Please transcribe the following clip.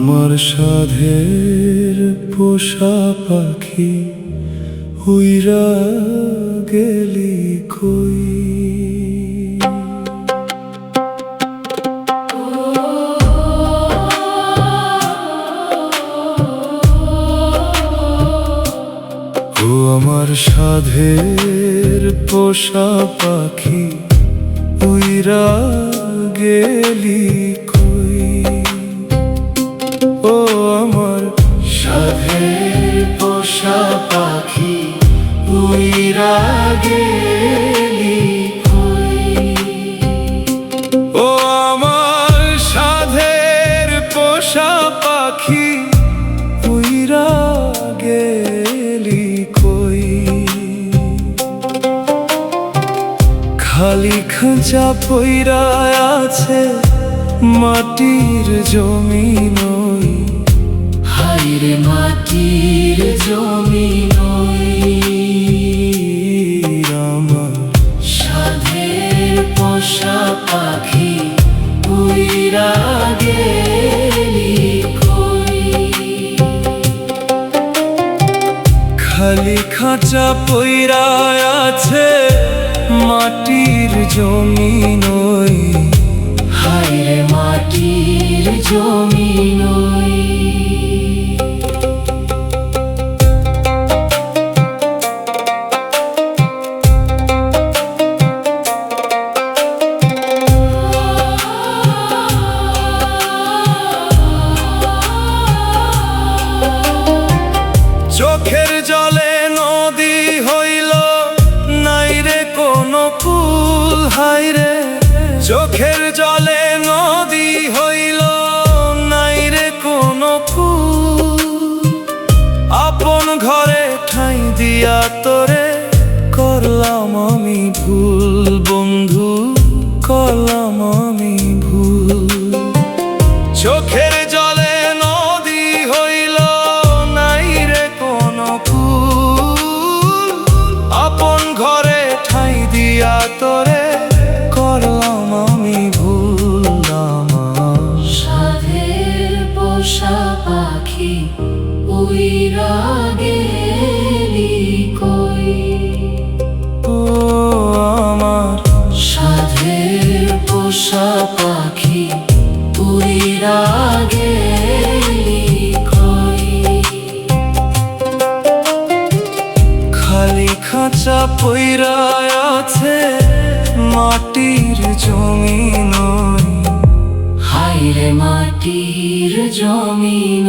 আমার সাধের পোষা পাখি উইরা গেলি কই। ও আমার সাধের পোষা পাখি উইরা গেলি কই। ও আমার সাধের পোষা পাখি উইরা গেলি কই। ও আমার সাধের পোষা পাখি উইরা গেলি কই। খালি খাঁচা পইরা আছে মাটির জমিন, হায়রে মাটির জমিন। আমার সাধের পোষা পাখি উইরা গেলি কই। খালি খাঁচা পইরা আছে মাটির জমিন, হায়রে মাটির জমিন। চোখের জলে নদী হইল নাই রে কোনো কুল। হায়রে চোখের জলে নদী হইল নাই রে কোনো কুল। আপন ঘরে ঠাঁই দিয়া তোরে করলাম আমি ভুল, বন্ধু করলাম আমি ভুল। চোখের জলে নদী হইল নাই রে কোনো কুল। আপন ঘরে ঠাঁই দিয়া তোরে করলাম আমি ভুল। আমার সাধের পোষা পাখি উইরা গেলি কই। ও আমার সাধের পোষা পাখি উইরা গেলি কই। খালি খাঁচা পইরা আছে মাটির জমিন, হায়রে মাটির জমিন।